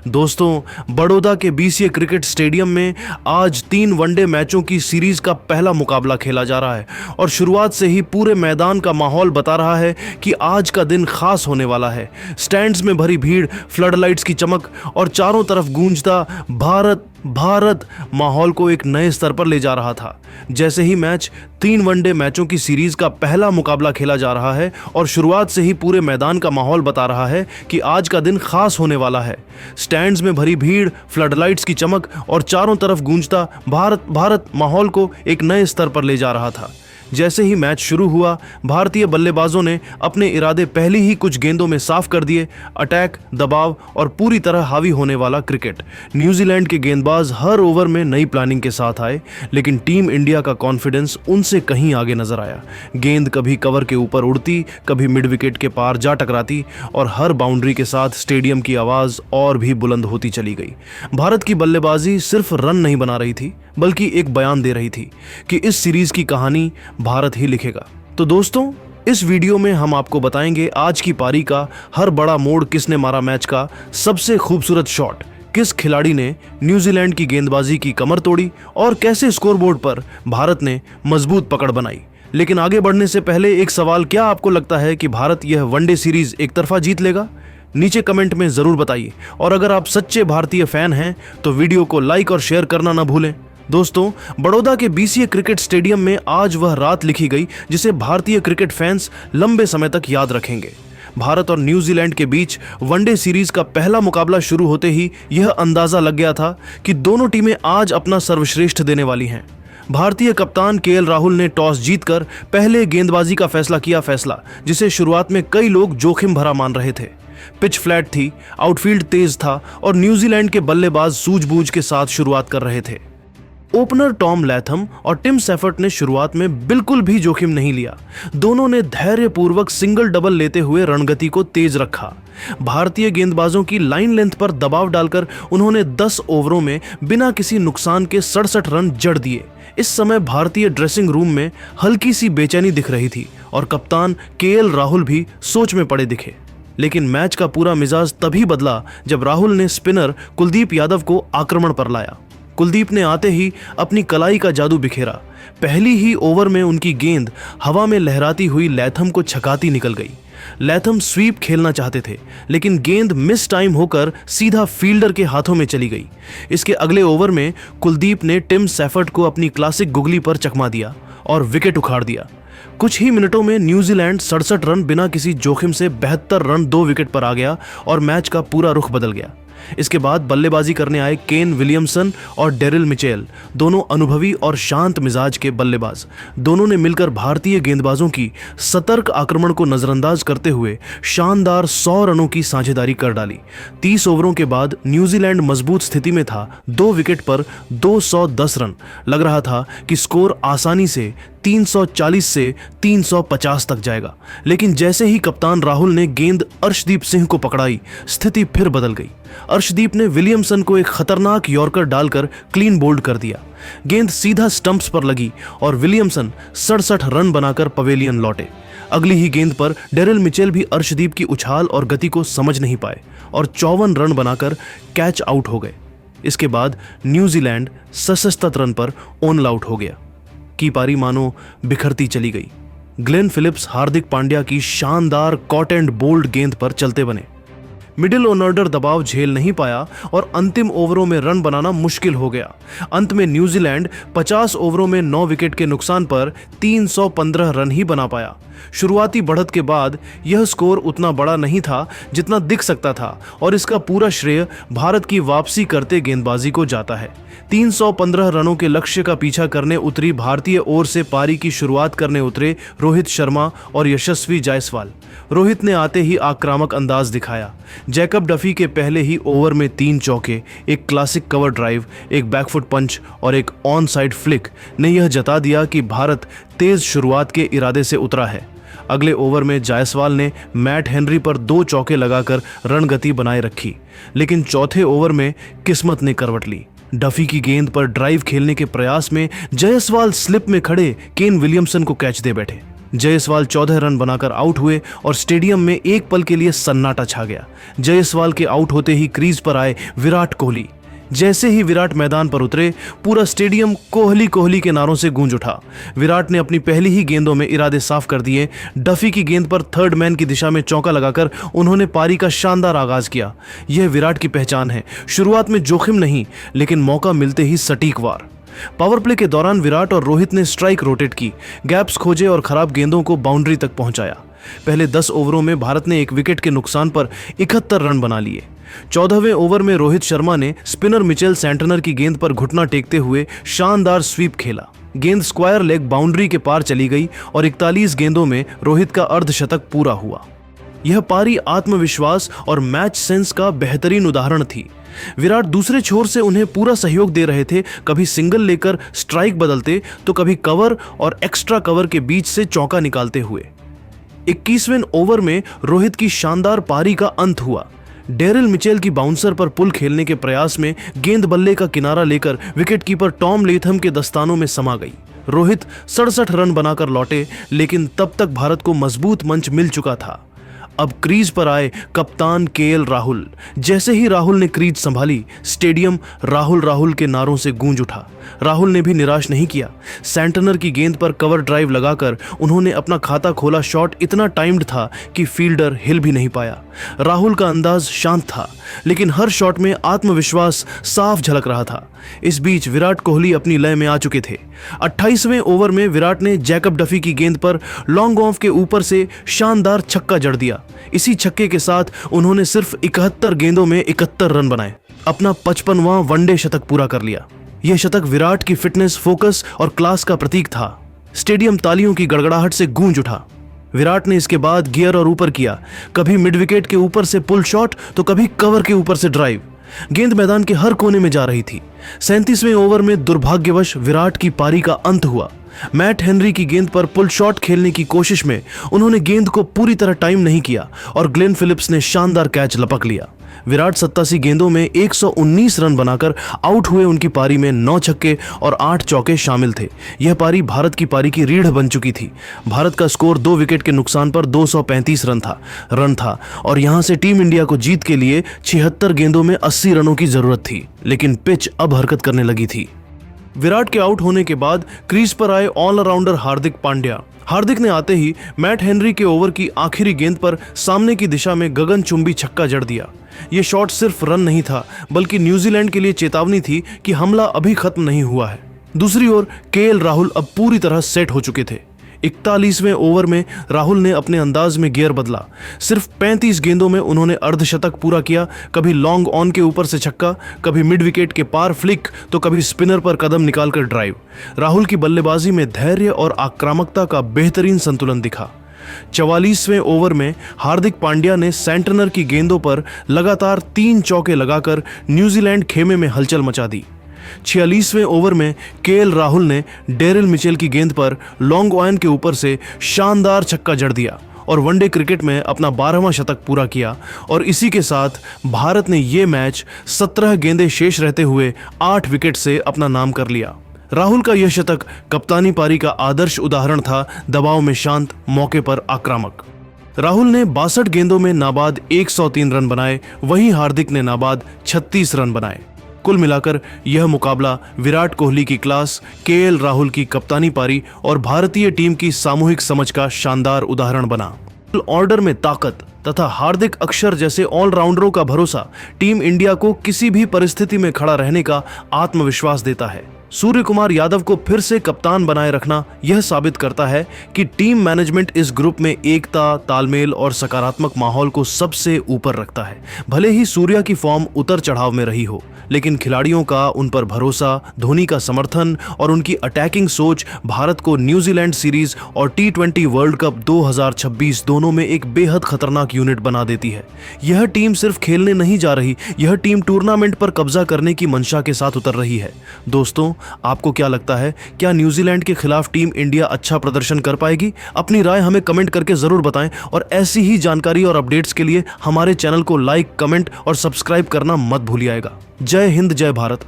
दोस्तों, बड़ौदा के BCA cricket stadium में आज 3 वनडे मैचों की सीरीज का पहला मुकाबला खेला जा रहा है और शुरुआत से ही पूरे मैदान का माहौल बता रहा है कि आज का दिन खास होने वाला है। स्टैंड्स में भरी भीड़, फ्लड लाइट्स की चमक और चारों तरफ गूंजता भारत भारत माहौल को एक नए स्तर पर ले जा रहा था। जैसे ही मैच 3 वनडे मैचों की सीरीज का पहला मुकाबला खेला जा रहा है और शुरुआत से ही पूरे मैदान का माहौल बता रहा है कि आज का दिन खास होने वाला है। स्टैंड्स में भरी भीड़, फ्लड लाइट्स की चमक और चारों तरफ गूंजता भारत भारत माहौल को एक नए स्तर पर ले जा रहा था। जैसे ही मैच शुरू हुआ, भारतीय बल्लेबाजों ने अपने इरादे पहली ही कुछ गेंदों में साफ कर दिए। अटैक, दबाव और पूरी तरह हावी होने वाला क्रिकेट। न्यूजीलैंड के गेंदबाज हर ओवर में नई प्लानिंग के साथ आए, लेकिन टीम इंडिया का कॉन्फिडेंस उनसे कहीं आगे नजर आया। गेंद कभी कवर के ऊपर उड़ती, कभी मिड विकेट के पार जा टकराती और हर बाउंड्री के साथ स्टेडियम की आवाज और भी बुलंद होती चली गई। भारत की बल्लेबाजी सिर्फ रन नहीं बना रही थी, बल्कि एक बयान दे रही थी कि इस सीरीज की कहानी भारत ही लिखेगा। तो दोस्तों, इस वीडियो में हम आपको बताएंगे आज की पारी का हर बड़ा मोड़ किसने मारा, मैच का सबसे खूबसूरत शॉट किस खिलाड़ी ने न्यूजीलैंड की गेंदबाजी की कमर तोड़ी और कैसे स्कोरबोर्ड पर भारत ने मजबूत पकड़ बनाई। लेकिन आगे बढ़ने से पहले एक सवाल, क्या आपको लगता है कि भारत यह वनडे सीरीज एक तरफा जीत लेगा? नीचे कमेंट में जरूर बताइए और अगर आप सच्चे भारतीय फैन हैं तो वीडियो को लाइक और शेयर करना ना भूलें। दोस्तों, बड़ौदा के बीसीए क्रिकेट स्टेडियम में आज वह रात लिखी गई जिसे भारतीय क्रिकेट फैंस लंबे समय तक याद रखेंगे। भारत और न्यूजीलैंड के बीच वनडे सीरीज का पहला मुकाबला शुरू होते ही यह अंदाजा लग गया था कि दोनों टीमें आज अपना सर्वश्रेष्ठ देने वाली हैं। भारतीय कप्तान केएल राहुल ने टॉस जीतकर पहले गेंदबाजी का फैसला किया, जिसे शुरुआत में कई लोग जोखिम भरा मान रहे थे। पिच फ्लैट थी, आउटफील्ड तेज था और न्यूजीलैंड के बल्लेबाज सूझबूझ के साथ शुरुआत कर रहे थे। ओपनर टॉम लैथम और टिम सेफर्ट ने शुरुआत में बिल्कुल भी जोखिम नहीं लिया। दोनों ने धैर्यपूर्वक सिंगल डबल लेते हुए रणगति को तेज रखा। भारतीय गेंदबाजों की लाइन लेंथ पर दबाव डालकर उन्होंने 10 ओवरों में बिना किसी नुकसान के 67 रन जड़ दिए। इस समय भारतीय ड्रेसिंग रूम में हल्की सी बेचैनी दिख रही थी और कप्तान केएल राहुल भी सोच में पड़े दिखे। लेकिन मैच का पूरा मिजाज तभी बदला जब राहुल ने स्पिनर कुलदीप यादव को आक्रमण पर लाया। कुलदीप ने आते ही अपनी कलाई का जादू बिखेरा। पहली ही ओवर में उनकी गेंद हवा में लहराती हुई लैथम को छकाती निकल गई। लैथम स्वीप खेलना चाहते थे, लेकिन गेंद मिस टाइम होकर सीधा फील्डर के हाथों में चली गई। इसके अगले ओवर में कुलदीप ने टिम सेफर्ट को अपनी क्लासिक गुगली पर चकमा दिया और विकेट उखाड़ दिया। कुछ ही मिनटों में न्यूजीलैंड 67 रन बिना किसी जोखिम से 72 रन 2 विकेट पर आ गया और मैच का पूरा रुख बदल गया। इसके बाद बल्लेबाजी करने आए केन विलियमसन और डेरिल मिचेल, दोनों अनुभवी और शांत मिजाज के बल्लेबाज। दोनों ने मिलकर भारतीय गेंदबाजों की सतर्क आक्रमण को नजरअंदाज करते हुए शानदार 100 रनों की साझेदारी कर डाली। 30 ओवरों के बाद न्यूजीलैंड मजबूत स्थिति में था। 2 विकेट पर 210 रन। लग रहा था कि स्कोर आसानी से 340 से 350 तक जाएगा, लेकिन जैसे ही कप्तान राहुल ने गेंद अर्शदीप सिंह को पकड़ाई, स्थिति फिर बदल गई। अर्शदीप ने विलियमसन को एक खतरनाक यॉर्कर डालकर क्लीन बोल्ड कर दिया। गेंद सीधा स्टंप्स पर लगी और विलियमसन 67 रन बनाकर पवेलियन लौटे। अगली ही गेंद पर डेरिल मिचेल भी अर्शदीप की उछाल और गति को समझ नहीं पाए और 54 रन बनाकर कैच आउट हो गए। इसके बाद न्यूजीलैंड 67 रन पर ऑन आउट हो गया। की पारी मानो बिखरती चली गई। ग्लेन फिलिप्स हार्दिक पांड्या की शानदार कॉट एंड बोल्ड गेंद पर चलते बने। मिडिल ऑर्डर दबाव झेल नहीं पाया और अंतिम ओवरों में रन बनाना मुश्किल हो गया। अंत में न्यूजीलैंड 50 ओवरों में 9 विकेट के नुकसान पर 315 रन ही बना पाया। शुरुआती बढ़त के बाद यह स्कोर उतना बड़ा नहीं था जितना दिख सकता था और इसका पूरा श्रेय भारत की वापसी करते गेंदबाजी को जाता है। 315 रनों के लक्ष्य का पीछा करने उतरी भारतीय ओर से पारी की शुरुआत करने उतरे रोहित शर्मा और यशस्वी जायसवाल। रोहित ने आते ही आक्रामक अंदाज दिखाया। जैकब डफी के पहले ही ओवर में 3 चौके, एक क्लासिक कवर ड्राइव, एक बैकफुट पंच और एक ऑन साइड फ्लिक ने यह जता दिया कि भारत तेज शुरुआत के इरादे से उतरा है। अगले ओवर में जायसवाल ने मैट हेनरी पर 2 चौके लगाकर रणगति बनाए रखी, लेकिन चौथे ओवर में किस्मत ने करवट ली। डफी की गेंद पर ड्राइव खेलने के प्रयास में जायसवाल स्लिप में खड़े केन विलियमसन को कैच दे बैठे। जायसवाल 14 रन बनाकर आउट हुए और स्टेडियम में एक पल के लिए सन्नाटा छा गया। जायसवाल के आउट होते ही क्रीज पर आए विराट कोहली। जैसे ही विराट मैदान पर उतरे, पूरा स्टेडियम कोहली कोहली के नारों से गूंज उठा। विराट ने अपनी पहली ही गेंदों में इरादे साफ कर दिए। डफी की गेंद पर थर्ड मैन की दिशा में चौका लगाकर उन्होंने पारी का शानदार आगाज किया। यह विराट की पहचान है, शुरुआत में जोखिम नहीं, लेकिन मौका मिलते ही सटीक वार। पावर प्ले के दौरान विराट और रोहित ने स्ट्राइक रोटेट की, गैप्स खोजे और खराब गेंदों को बाउंड्री तक पहुंचाया। पहले 10 ओवरों में भारत ने 1 विकेट के नुकसान पर 71 रन बना लिए। 14वें ओवर में रोहित शर्मा ने स्पिनर मिचेल सैंटनर की गेंद पर घुटना टेकते हुए शानदार स्वीप खेला। गेंद स्क्वायर लेग बाउंड्री के पार चली गई और 41 गेंदों में रोहित का अर्धशतक पूरा हुआ। यह पारी आत्मविश्वास और मैच सेंस का बेहतरीन उदाहरण थी। विराट दूसरे छोर से उन्हें पूरा सहयोग दे रहे थे, कभी सिंगल लेकर स्ट्राइक बदलते तो कभी कवर और एक्स्ट्रा कवर के बीच से चौका निकालते हुए। 21वें ओवर में रोहित की शानदार पारी का अंत हुआ। डेरिल मिचेल की बाउंसर पर पुल खेलने के प्रयास में गेंद बल्ले का किनारा लेकर विकेटकीपर टॉम लेथम के दस्तानों में समा गई। रोहित 67 रन बनाकर लौटे, लेकिन तब तक भारत को मजबूत मंच मिल चुका था। अब क्रीज पर आए कप्तान केएल राहुल। जैसे ही राहुल ने क्रीज संभाली, स्टेडियम राहुल राहुल के नारों से गूंज उठा। राहुल ने भी निराश नहीं किया। सैंटनर की गेंद पर कवर ड्राइव लगाकर उन्होंने अपना खाता खोला। शॉट इतना टाइम्ड था कि फील्डर हिल भी नहीं पाया। राहुल का अंदाज शांत था, लेकिन हर शॉट में आत्मविश्वास साफ झलक रहा था। इस बीच विराट कोहली अपनी लय में आ चुके थे। 28वें ओवर में विराट ने जैकब डफी की गेंद पर लॉन्ग ऑफ के ऊपर से शानदार छक्का जड़ दिया। इसी छक्के के साथ उन्होंने सिर्फ 71 गेंदों में 71 रन बनाए, अपना 55वां वनडे शतक पूरा कर लिया। यह शतक विराट की फिटनेस, फोकस और क्लास का प्रतीक था। स्टेडियम तालियों की गड़गड़ाहट से गूंज उठा। विराट ने इसके बाद गियर और ऊपर किया, कभी मिड विकेट के ऊपर से पुल शॉट तो कभी कवर के ऊपर से ड्राइव। गेंद मैदान के हर कोने में जा रही थी। 37वें ओवर में दुर्भाग्यवश विराट की पारी का अंत हुआ। मैट हेनरी की गेंद पर पुल शॉट खेलने की कोशिश में उन्होंने गेंद को पूरी तरह टाइम नहीं किया और ग्लेन फिलिप्स ने शानदार कैच लपक लिया। विराट 87 गेंदों में 119 रन बनाकर आउट हुए। उनकी पारी में 9 छक्के और 8 चौके शामिल थे। यह पारी भारत की पारी की रीढ़ बन चुकी थी। भारत का स्कोर 2 विकेट के नुकसान पर 235 रन था और यहां से टीम इंडिया को जीत के लिए 76 गेंदों में 80 रनों की जरूरत थी, लेकिन पिच अब हरकत करने लगी थी। विराट के आउट होने के बाद क्रीज पर आए ऑलराउंडर हार्दिक पांड्या। हार्दिक ने आते ही मैट हेनरी के ओवर की आखिरी गेंद पर सामने की दिशा में गगनचुंबी छक्का जड़ दिया। यह शॉट सिर्फ रन नहीं था, बल्कि न्यूजीलैंड के लिए चेतावनी थी कि हमला अभी खत्म नहीं हुआ है। दूसरी ओर केएल राहुल अब पूरी तरह सेट हो चुके थे। 41वें ओवर में राहुल ने अपने अंदाज में गियर बदला। सिर्फ 35 गेंदों में उन्होंने अर्धशतक पूरा किया। कभी लॉन्ग ऑन के ऊपर से छक्का, कभी मिड विकेट के पार फ्लिक तो कभी स्पिनर पर कदम निकालकर ड्राइव। राहुल की बल्लेबाजी में धैर्य और आक्रामकता का बेहतरीन संतुलन दिखा। 44वें ओवर में हार्दिक पांड्या ने सैंटनर की गेंदों पर लगातार 3 चौके लगाकर न्यूजीलैंड खेमे में हलचल मचा दी। 46वें ओवर में केएल राहुल ने डेरिल मिचेल की गेंद पर लॉन्ग ऑन के ऊपर से शानदार छक्का जड़ दिया और वनडे क्रिकेट में अपना 12वां शतक पूरा किया। और इसी के साथ भारत ने यह मैच 17 गेंदें शेष रहते हुए 8 विकेट से अपना नाम कर लिया। राहुल का यह शतक कप्तानी पारी का आदर्श उदाहरण था, दबाव में शांत, मौके पर आक्रामक। राहुल ने 62 गेंदों में नाबाद 103 रन बनाए, वहीं हार्दिक ने नाबाद 36 रन बनाए। कुल मिलाकर यह मुकाबला विराट कोहली की क्लास, केएल राहुल की कप्तानी पारी और भारतीय टीम की सामूहिक समझ का शानदार उदाहरण बना। ऑर्डर में ताकत तथा हार्दिक अक्षर जैसे ऑलराउंडरों का भरोसा टीम इंडिया को किसी भी परिस्थिति में खड़ा रहने का आत्मविश्वास देता है। सूर्य कुमार यादव को फिर से कप्तान बनाए रखना यह साबित करता है कि टीम मैनेजमेंट इस ग्रुप में एकता, तालमेल और सकारात्मक माहौल को सबसे ऊपर रखता है। भले ही सूर्या की फॉर्म उतर चढ़ाव में रही हो, लेकिन खिलाड़ियों का उन पर भरोसा, धोनी का समर्थन और उनकी अटैकिंग सोच भारत को न्यूजीलैंड सीरीज और T20 वर्ल्ड कप 2026 दोनों में एक बेहद खतरनाक यूनिट बना देती है। यह टीम सिर्फ खेलने नहीं जा रही, यह टीम टूर्नामेंट पर कब्जा करने की मंशा के साथ उतर रही है। दोस्तों, आपको क्या लगता है, क्या न्यूजीलैंड के खिलाफ टीम इंडिया अच्छा प्रदर्शन कर पाएगी? अपनी राय हमें कमेंट करके जरूर बताएं और ऐसी ही जानकारी और अपडेट्स के लिए हमारे चैनल को लाइक, कमेंट और सब्सक्राइब करना मत भूलिएगा। जय हिंद, जय भारत।